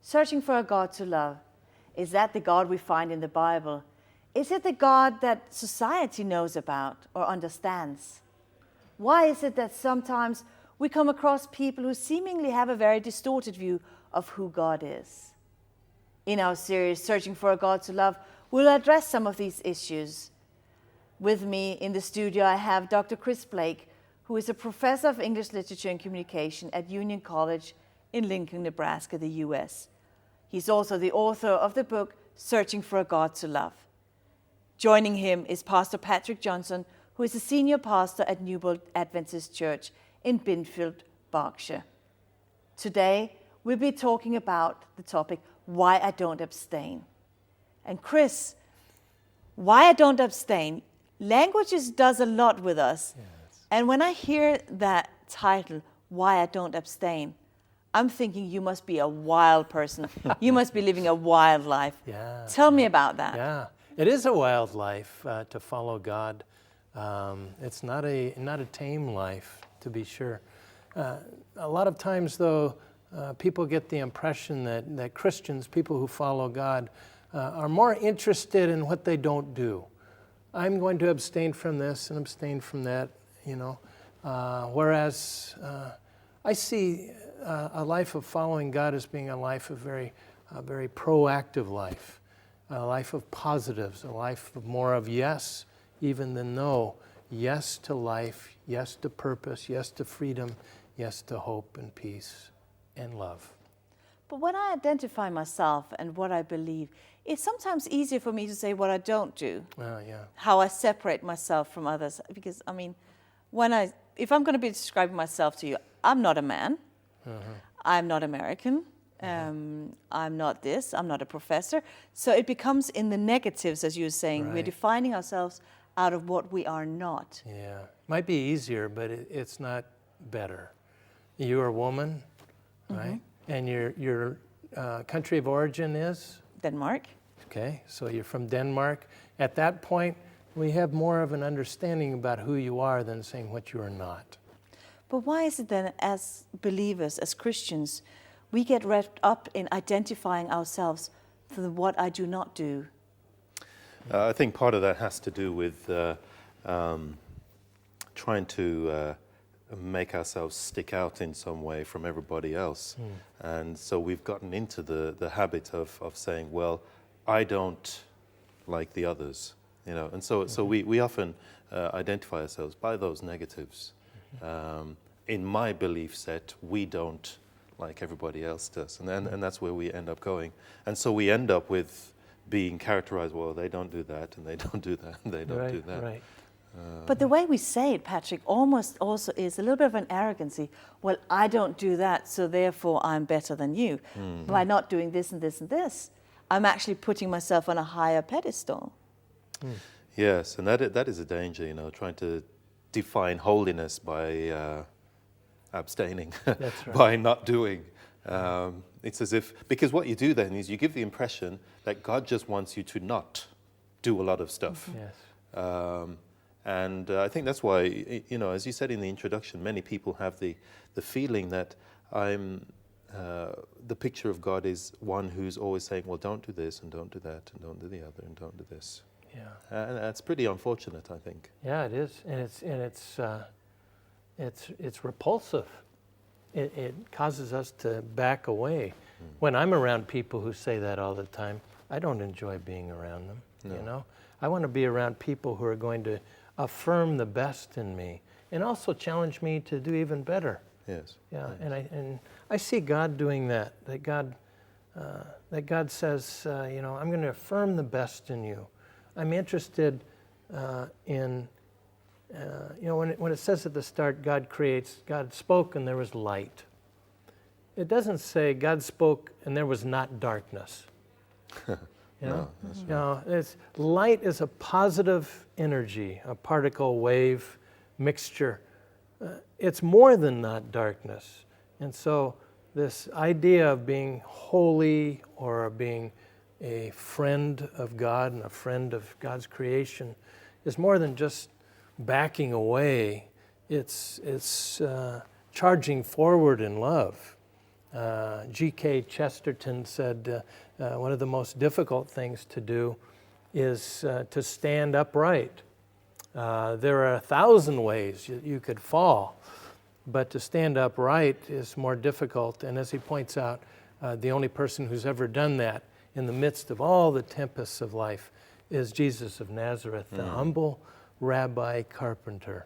Searching for a God to love. Is that the God we find in the Bible? Is it the God that society knows about or understands? Why is it that sometimes we come across people who seemingly have a very distorted view of who God is? In our series, Searching for a God to Love, we'll address some of these issues. With me in the studio, I have Dr. Chris Blake, who is a professor of English Literature and Communication at Union College in Lincoln, Nebraska, the U.S. He's also the author of the book, Searching for a God to Love. Joining him is Pastor Patrick Johnson, who is a senior pastor at Newbold Adventist Church in Binfield, Berkshire. Today, we'll be talking about the topic, why I don't abstain. And Chris, why I don't abstain, languages does a lot with us. Yes. And when I hear that title, why I don't abstain, I'm thinking you must be a wild person. You must be living a wild life. Yeah. Tell me about that. Yeah, it is a wild life to follow God. It's not a tame life, to be sure. A lot of times, though, people get the impression that Christians, people who follow God, are more interested in what they don't do. I'm going to abstain from this and abstain from that, whereas I see a life of following God as being a life of a very proactive life, a life of positives, a life of more of yes even than no. Yes to life, yes to purpose, yes to freedom, yes to hope and peace and love. But when I identify myself and what I believe, it's sometimes easier for me to say what I don't do, how I separate myself from others. Because, if I'm going to be describing myself to you, I'm not a man. I'm not American, I'm not this, I'm not a professor. So it becomes in the negatives, as you were saying. Right. We're defining ourselves out of what we are not. Yeah, might be easier, but it's not better. You're a woman, right? And your country of origin is? Denmark. Okay, so you're from Denmark. At that point, we have more of an understanding about who you are than saying what you are not. But why is it then, as believers, as Christians, we get wrapped up in identifying ourselves for what I do not do? I think part of that has to do with trying to make ourselves stick out in some way from everybody else. And so we've gotten into the habit of saying, well, I don't like the others, and so we often identify ourselves by those negatives. In my belief set, we don't like everybody else does, and that's where we end up going. And so we end up with being characterized, well, they don't do that, and they don't do that, and they don't do that. Right. But the way we say it, Patrick, almost also is a little bit of an arrogancy. Well, I don't do that, so therefore I'm better than you. By not doing this and this and this, I'm actually putting myself on a higher pedestal. Yes, and that is a danger, trying to define holiness by abstaining, That's right. by not doing. It's as if, because what you do then is you give the impression that God just wants you to not do a lot of stuff. Yes. And I think that's why, as you said in the introduction, many people have the feeling that the picture of God is one who's always saying, well, don't do this, and don't do that, and don't do the other, and don't do this. Yeah. And that's pretty unfortunate, I think. Yeah, it is, and it's repulsive. It causes us to back away. When I'm around people who say that all the time, I don't enjoy being around them. No. I want to be around people who are going to affirm the best in me and also challenge me to do even better. Yes. Yeah, yes. and I see God doing that. That God says, I'm going to affirm the best in you. I'm interested in, when it says at the start, God spoke and there was light. It doesn't say God spoke and there was not darkness. No, that's right. Light is a positive energy, a particle, wave, mixture. It's more than not darkness. And so this idea of being holy or being a friend of God and a friend of God's creation is more than just backing away. It's charging forward in love. G.K. Chesterton said one of the most difficult things to do is to stand upright. There are 1,000 ways you could fall, but to stand upright is more difficult. And as he points out, the only person who's ever done that in the midst of all the tempests of life is Jesus of Nazareth, the humble rabbi carpenter.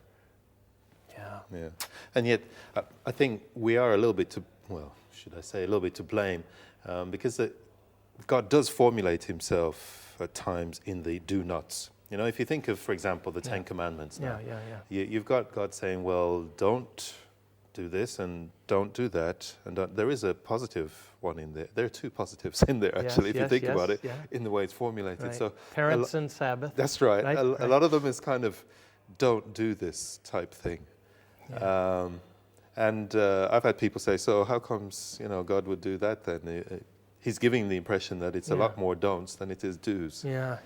Yeah. And yet, I think we are a little bit a little bit to blame, because God does formulate himself at times in the do nots. You know, if you think of, for example, the Ten Commandments now, you've got God saying, well, don't do this and don't do that. And there is a positive one in there. There are two positives in there, actually, if you think about it, in the way it's formulated. Right. So Parents and Sabbath. That's right. Right? A lot of them is kind of, don't do this type thing. Yeah. I've had people say, so how comes, God would do that then? He's giving the impression that it's a lot more don'ts than it is do's. Yeah.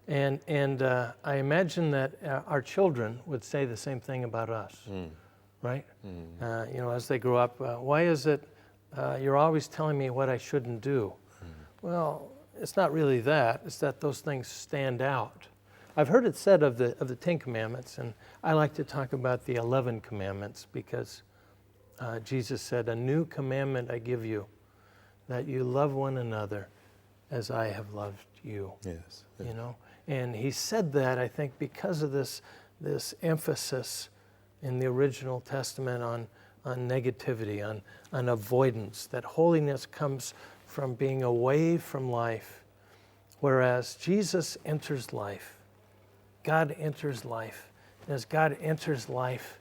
And I imagine that our children would say the same thing about us, right? As they grow up, why is it you're always telling me what I shouldn't do? Well, it's not really that. It's that those things stand out. I've heard it said of the Ten Commandments, and I like to talk about the 11 Commandments because Jesus said, a new commandment I give you, that you love one another as I have loved you. Yes. And he said that, I think, because of this emphasis in the original Testament on negativity, on avoidance, that holiness comes from being away from life, whereas Jesus enters life. God enters life. And as God enters life,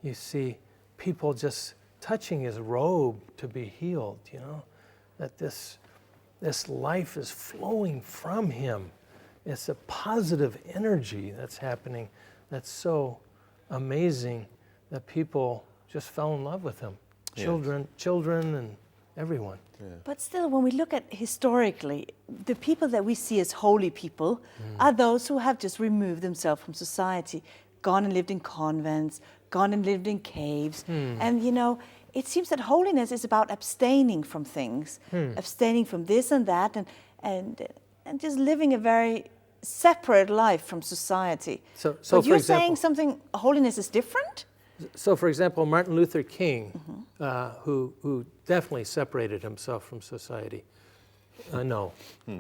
you see people just touching his robe to be healed, that this life is flowing from him. It's a positive energy that's happening that's so amazing that people just fell in love with him. Children and everyone. Yeah. But still, when we look at historically, the people that we see as holy people are those who have just removed themselves from society, gone and lived in convents, gone and lived in caves. And, it seems that holiness is about abstaining from things, abstaining from this and that, and just living a very separate life from society. So but you're saying something, holiness is different? So, for example, Martin Luther King, who definitely separated himself from society. No, he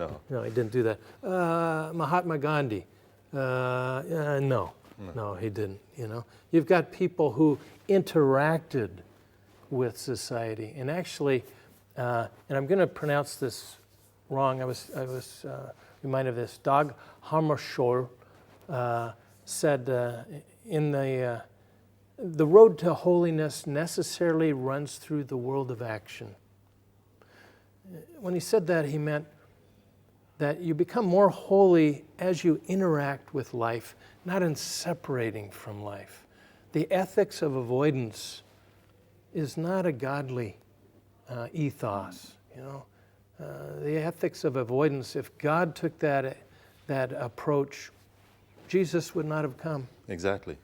didn't do that. Mahatma Gandhi, no, he didn't. You've got people who interacted with society, and actually, and I'm going to pronounce this wrong. I was reminded of this. Dag Hammarskjöld said in the road to holiness necessarily runs through the world of action. When he said that, he meant that you become more holy as you interact with life, not in separating from life. The ethics of avoidance is not a godly ethos. The ethics of avoidance, if God took that approach, Jesus would not have come. Exactly.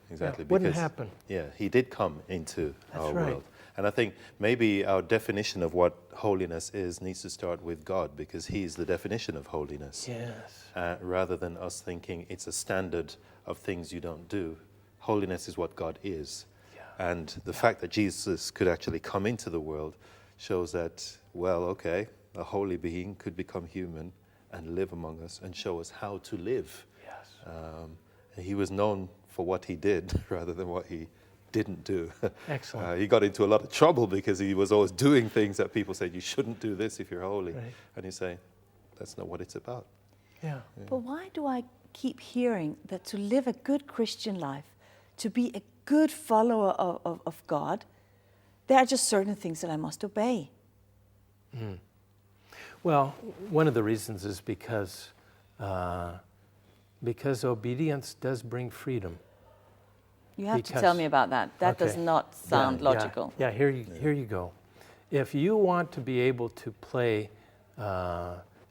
Wouldn't happen. Yeah, he did come into our right. world. And I think maybe our definition of what holiness is needs to start with God, because he's the definition of holiness. Yes. Rather than us thinking it's a standard of things you don't do. Holiness is what God is. Yeah. And the fact that Jesus could actually come into the world shows that, a holy being could become human and live among us and show us how to live. Yes. He was known for what he did rather than what he didn't do. Excellent. He got into a lot of trouble because he was always doing things that people said, you shouldn't do this if you're holy. Right. And he's saying, that's not what it's about. Yeah. But why do I keep hearing that to live a good Christian life, to be a good follower of God, there are just certain things that I must obey? Well, one of the reasons is because obedience does bring freedom. You have to tell me about that. That does not sound logical. Yeah, here you go. If you want to be able to play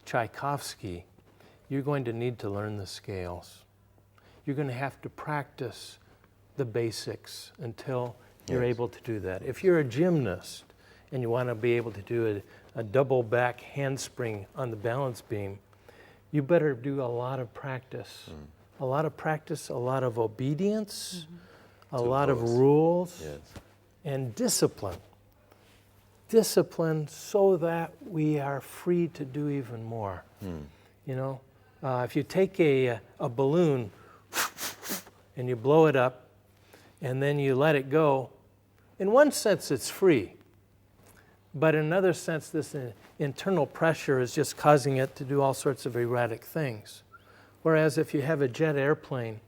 Tchaikovsky, you're going to need to learn the scales. You're going to have to practice the basics until you're able to do that. If you're a gymnast, and you want to be able to do a double back handspring on the balance beam, you better do a lot of practice. A lot of practice, a lot of obedience, a lot of rules, and discipline. Discipline so that we are free to do even more. You know, if you take a balloon and you blow it up and then you let it go, in one sense it's free, but in another sense this internal pressure is just causing it to do all sorts of erratic things. Whereas if you have a jet airplane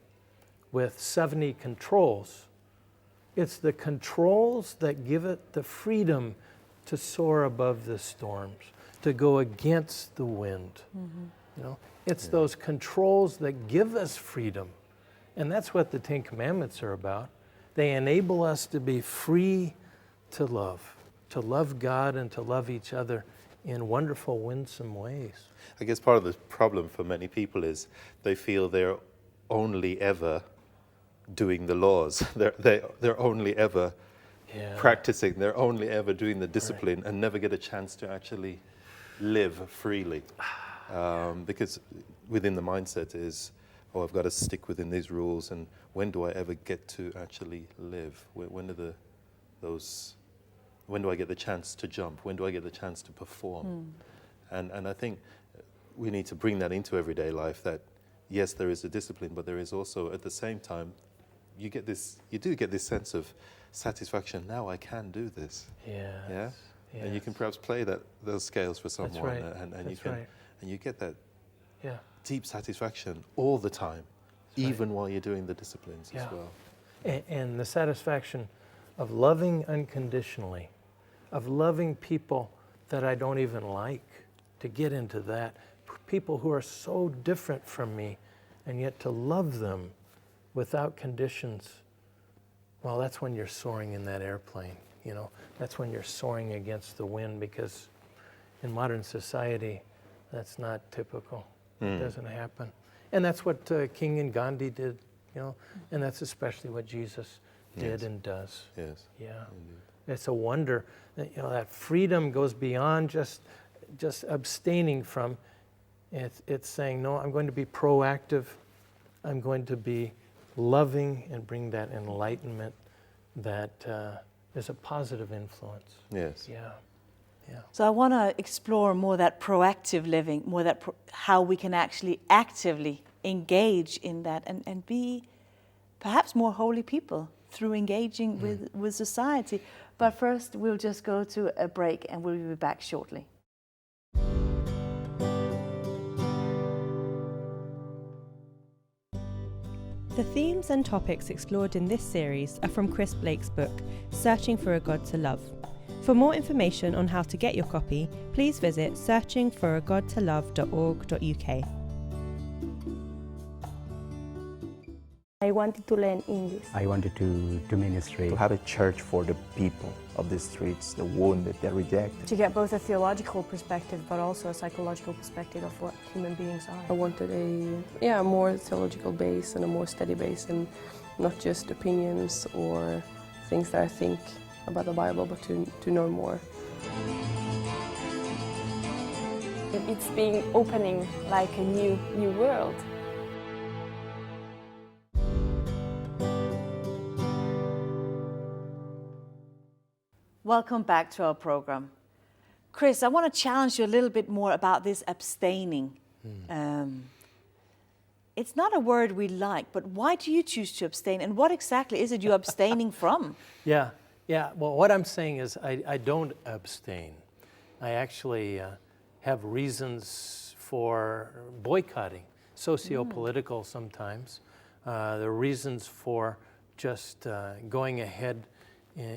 with 70 controls, it's the controls that give it the freedom to soar above the storms, to go against the wind. You know, it's those controls that give us freedom. And that's what the Ten Commandments are about. They enable us to be free to love God and to love each other in wonderful, winsome ways. I guess part of the problem for many people is they feel they're only ever doing the laws. They're only ever practicing. They're only ever doing the discipline and never get a chance to actually live freely. Because within the mindset is, oh, I've got to stick within these rules, and when do I ever get to actually live? When do I get the chance to jump? When do I get the chance to perform? And I think we need to bring that into everyday life, that yes, there is a discipline, but there is also, at the same time, you do get this sense of satisfaction. Now I can do this. Yeah? And you can perhaps play those scales for someone. And you get that deep satisfaction all the time, even while you're doing the disciplines as well. And the satisfaction of loving unconditionally, of loving people that I don't even like, to get into that. People who are so different from me, and yet to love them without conditions. Well, that's when you're soaring in that airplane, you know. That's when you're soaring against the wind, because in modern society, that's not typical. It doesn't happen. And that's what King and Gandhi did, you know, and that's especially what Jesus did and does. Yes. Yeah. Indeed. It's a wonder that, you know, that freedom goes beyond just abstaining from. It's saying, no, I'm going to be proactive. I'm going to be loving and bring that enlightenment that is a positive influence. Yes. Yeah. So I want to explore more that proactive living, more that how we can actually actively engage in that and be perhaps more holy people through engaging with society. But first, we'll just go to a break and we'll be back shortly. The themes and topics explored in this series are from Chris Blake's book, Searching for a God to Love. For more information on how to get your copy, please visit searchingforagodtolove.org.uk. I wanted to learn English. I wanted to do ministry. To have a church for the people of the streets, the wounded, the rejected. To get both a theological perspective but also a psychological perspective of what human beings are. I wanted a more theological base and a more steady base, and not just opinions or things that I think about the Bible, but to know more. It's being opening like a new world. Welcome back to our program. Chris, I want to challenge you a little bit more about this abstaining. It's not a word we like, but why do you choose to abstain? And what exactly is it you're abstaining from? Yeah. Well, what I'm saying is I don't abstain. I actually have reasons for boycotting, socio-political sometimes. There are reasons for just going ahead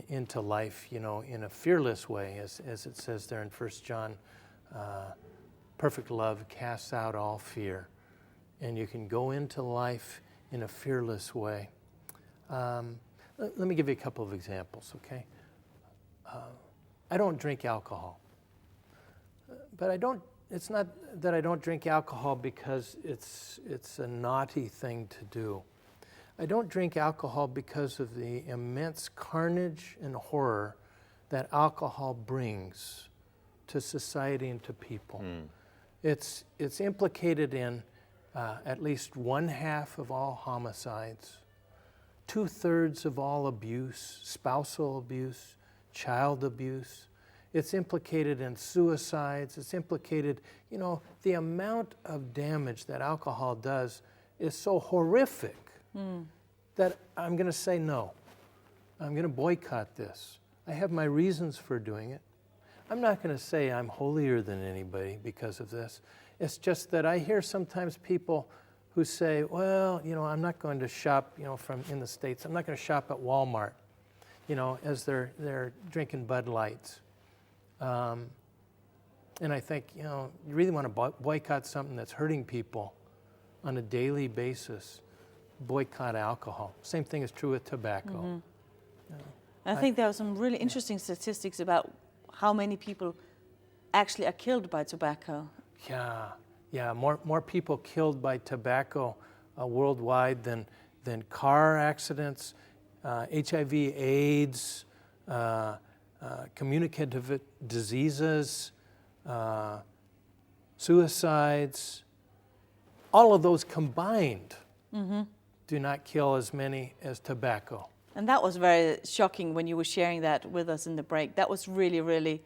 into life, you know, in a fearless way, as it says there in 1 John. Perfect love casts out all fear. And you can go into life in a fearless way. Let me give you a couple of examples, okay? I don't drink alcohol. But it's not that I don't drink alcohol because it's a naughty thing to do. I don't drink alcohol because of the immense carnage and horror that alcohol brings to society and to people. It's implicated in at least 1/2 of all homicides, 2/3 of all abuse, spousal abuse, child abuse. It's implicated in suicides. It's implicated, the amount of damage that alcohol does is so horrific that I'm going to say no. I'm going to boycott this. I have my reasons for doing it. I'm not going to say I'm holier than anybody because of this. It's just that I hear sometimes people who say, well, I'm not going to shop, from in the States. I'm not going to shop at Walmart, as they're drinking Bud Lights. And I think, you really want to boycott something that's hurting people on a daily basis, boycott alcohol. Same thing is true with tobacco. I think there are some really interesting statistics about how many people actually are killed by tobacco. Yeah, more people killed by tobacco worldwide than car accidents, HIV, AIDS, communicative diseases, suicides. All of those combined do not kill as many as tobacco. And that was very shocking when you were sharing that with us in the break. That was really, really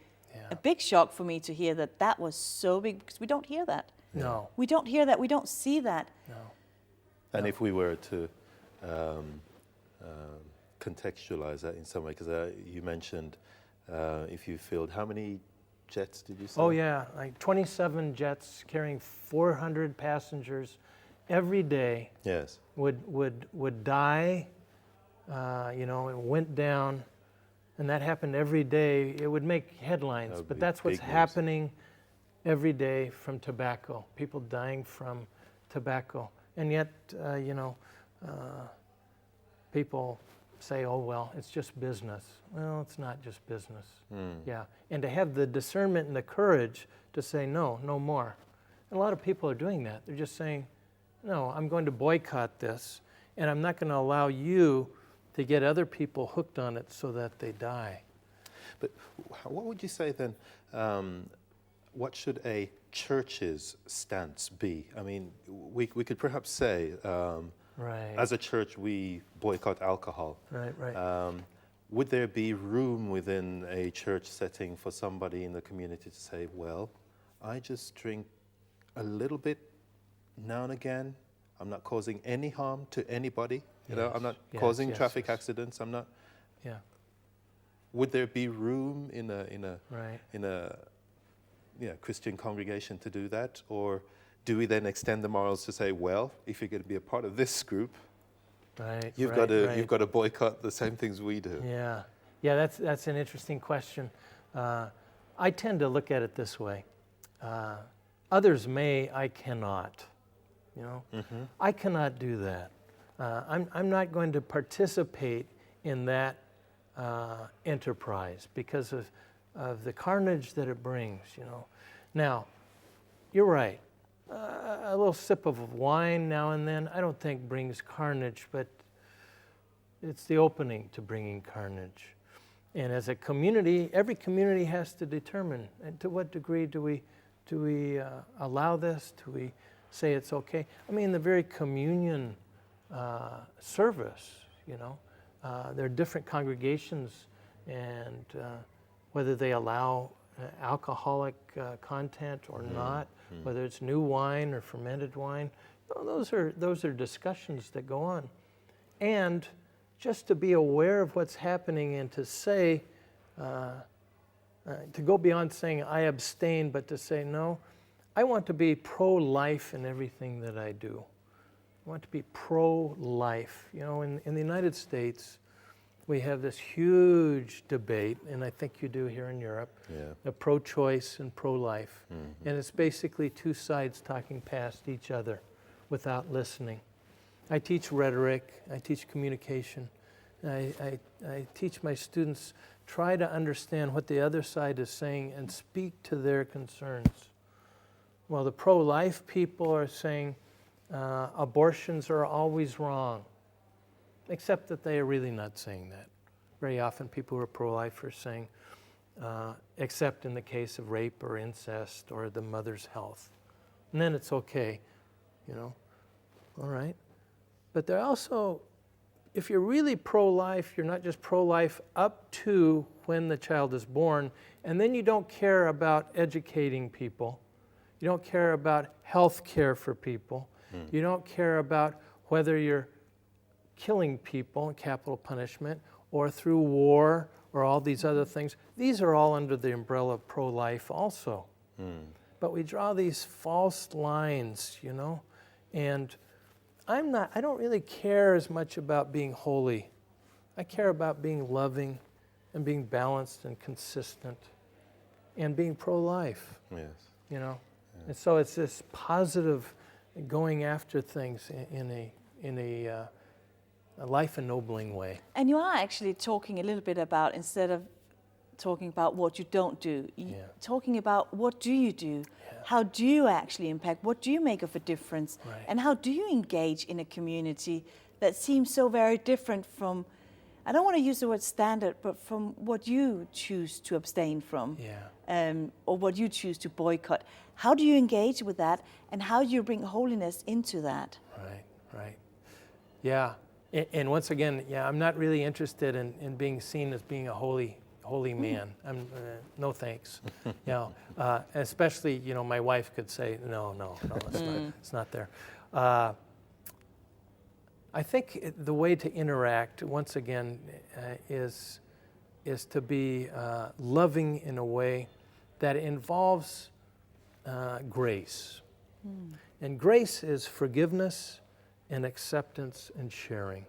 a big shock for me to hear that was so big, because we don't hear that. No. We don't hear that. We don't see that. No. And if we were to contextualize that in some way, because you mentioned if you filled, how many jets did you say? Oh yeah, like 27 jets carrying 400 passengers every day. Yes. Would die. It went down, and that happened every day. It would make headlines, but that's what's happening every day from tobacco. People dying from tobacco, and yet, people say, "Oh well, it's just business." Well, it's not just business. Yeah, and to have the discernment and the courage to say no more. And a lot of people are doing that. They're just saying, "No, I'm going to boycott this, and I'm not going to allow you to get other people hooked on it so that they die." But what would you say then, what should a church's stance be? I mean, we could perhaps say, Right. as a church, we boycott alcohol. Right. Would there be room within a church setting for somebody in the community to say, well, I just drink a little bit now and again. I'm not causing any harm to anybody. I'm not causing traffic accidents. I'm not. Yeah. Would there be room in a Right. Christian congregation to do that, or do we then extend the morals to say, well, if you're going to be a part of this group, Right. you've got to boycott the same things we do? Yeah. That's an interesting question. I tend to look at it this way: others may, I cannot. I cannot do that. I'm not going to participate in that enterprise because of the carnage that it brings. Now, you're right. A little sip of wine now and then, I don't think brings carnage, but it's the opening to bringing carnage. And as a community, every community has to determine, and to what degree do we allow this? Do we say it's okay? I mean, the very communion service, there are different congregations, and whether they allow alcoholic content or not, whether it's new wine or fermented wine, those are discussions that go on. And just to be aware of what's happening and to say, to go beyond saying I abstain, but to say no, I want to be pro-life in everything that I do. I want to be pro-life. In the United States, we have this huge debate, and I think you do here in Europe, of pro-choice and pro-life. And it's basically two sides talking past each other without listening. I teach rhetoric, I teach communication. I teach my students, try to understand what the other side is saying and speak to their concerns. Well, the pro-life people are saying abortions are always wrong, except that they are really not saying that. very often people who are pro-life are saying, except in the case of rape or incest or the mother's health. And then it's okay, you know, all right. But they're also, if you're really pro-life, you're not just pro-life up to when the child is born, and then you don't care about educating people. You don't care about health care for people. You don't care about whether you're killing people in capital punishment or through war or all these other things. These are all under the umbrella of pro-life also. But we draw these false lines, you know, and I don't really care as much about being holy. I care about being loving and being balanced and consistent and being pro-life. Yes. You know, and so it's this positive going after things in a life ennobling way. And you are actually talking a little bit about, instead of talking about what you don't do, talking about what do you do? How do you actually impact? What do you make of a difference? Right. And how do you engage in a community that seems so very different from, I don't want to use the word standard, but from what you choose to abstain from, or what you choose to boycott. How do you engage with that, and how do you bring holiness into that? Right. Yeah. And once again, I'm not really interested in being seen as being a holy man. I'm no thanks. You know, especially, you know, my wife could say no, it's not there. I think the way to interact, once again, is to be loving in a way that involves grace. And grace is forgiveness and acceptance and sharing.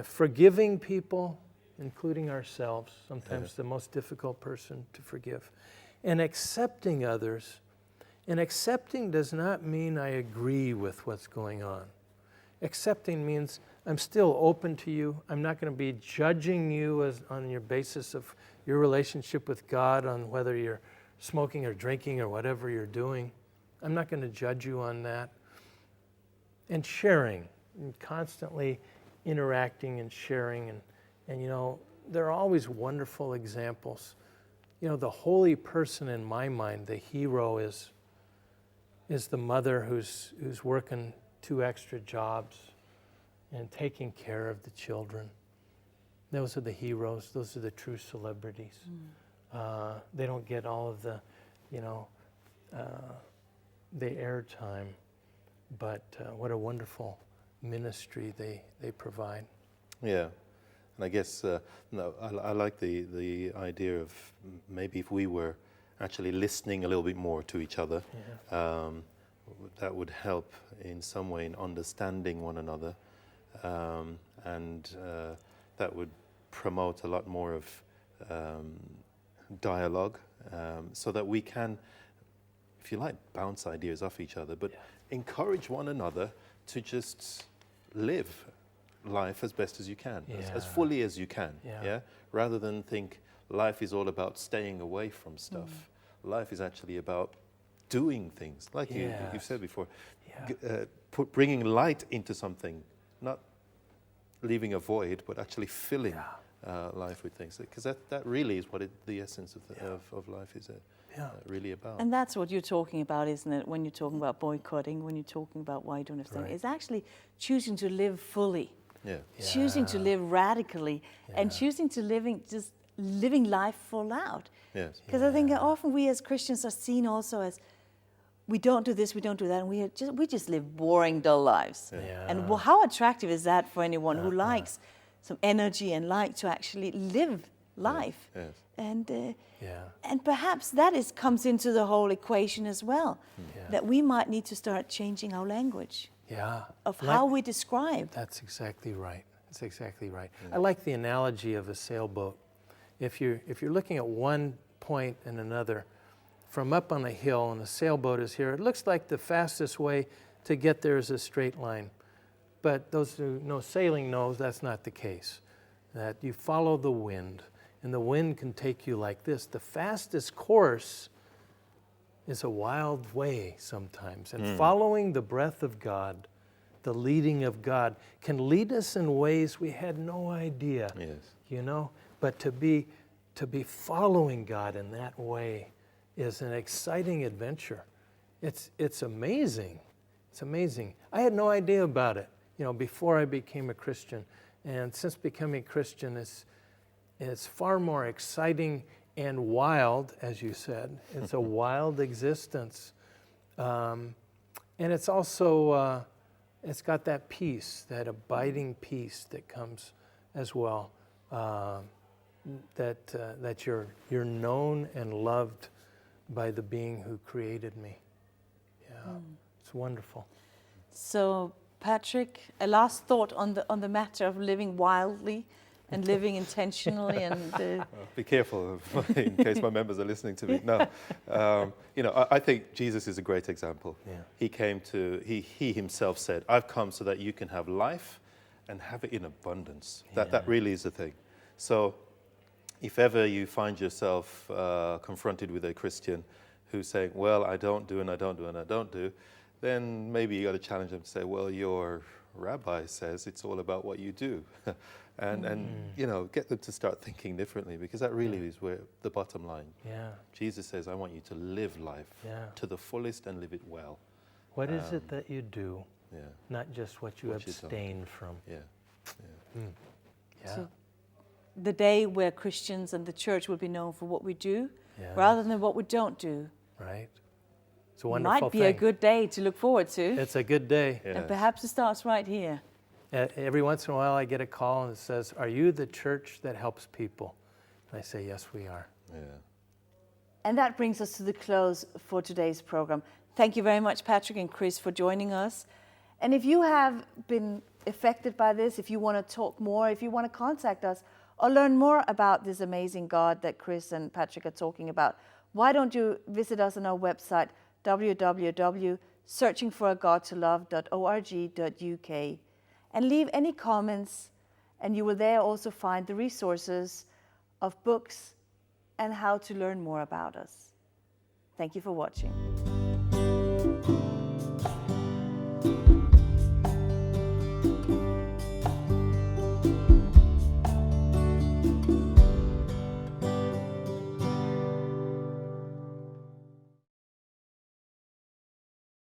Forgiving people, including ourselves, sometimes the most difficult person to forgive. And accepting others. And accepting does not mean I agree with what's going on. Accepting means I'm still open to you. I'm not going to be judging you on your basis of your relationship with God, on whether you're smoking or drinking or whatever you're doing. I'm not going to judge you on that. And sharing, and constantly interacting and sharing. And you know, there are always wonderful examples. You know, the holy person in my mind, the hero, is the mother who's working 2 extra jobs and taking care of the children. Those are the heroes. Those are the true celebrities. They don't get all of the, you know, the airtime, but what a wonderful ministry they provide. Yeah. And I guess, I like the idea of maybe if we were actually listening a little bit more to each other, that would help in some way in understanding one another, and that would promote a lot more of dialogue, so that we can, if you like, bounce ideas off each other, but encourage one another to just live life as best as you can, as fully as you can, rather than think life is all about staying away from stuff. Life is actually about doing things, like you've said before, bringing light into something, not leaving a void, but actually filling life with things, because that really is what the essence of life is really about. And that's what you're talking about, isn't it? When you're talking about boycotting, when you're talking about why you don't abstain, it's actually choosing to live fully, choosing to live radically, and choosing to living life full out. Because I think often we as Christians are seen also as, we don't do this, we don't do that, and we just live boring, dull lives. And how attractive is that for anyone who likes some energy and like to actually live life? And perhaps that comes into the whole equation as well, that we might need to start changing our language of how we describe. That's exactly right. That's exactly right. I like the analogy of a sailboat. If you're looking at one point and another, from up on a hill and the sailboat is here, it looks like the fastest way to get there is a straight line. But those who know sailing know that's not the case. That you follow the wind, and the wind can take you like this. The fastest course is a wild way sometimes. And following the breath of God, the leading of God, can lead us in ways we had no idea. you know? But to be following God in that way is an exciting adventure. It's amazing. It's amazing. I had no idea about it, you know, before I became a Christian. And since becoming a Christian, it's far more exciting and wild, as you said. It's a wild existence. And it's also, it's got that peace, that abiding peace that comes as well. That you're known and loved by the being who created me. Yeah, it's wonderful. So, Patrick, a last thought on the matter of living wildly and living intentionally, and be careful in case my members are listening to me. No, you know, I think Jesus is a great example. Yeah. He came to, he himself said, "I've come so that you can have life and have it in abundance." That really is the thing. So, if ever you find yourself confronted with a Christian who's saying, "Well, I don't do and I don't do and I don't do," then maybe you got to challenge them to say, "Well, your rabbi says it's all about what you do." and you know, get them to start thinking differently, because that really is where the bottom line. Yeah. Jesus says, "I want you to live life to the fullest and live it well." What is it that you do? Yeah. Not just what you abstain from. Yeah. Yeah. So the day where Christians and the church will be known for what we do rather than what we don't do. Right. It's a wonderful Might be thing. a good day to look forward to. It's a good day. Yeah. And perhaps it starts right here. Every once in a while I get a call and it says, "Are you the church that helps people?" And I say, "Yes, we are." Yeah. And that brings us to the close for today's program. Thank you very much, Patrick and Chris, for joining us. And if you have been affected by this, if you want to talk more, if you want to contact us or learn more about this amazing God that Chris and Patrick are talking about, why don't you visit us on our website, www.searchingforagodtolove.org.uk, and leave any comments, and you will there also find the resources of books and how to learn more about us. Thank you for watching.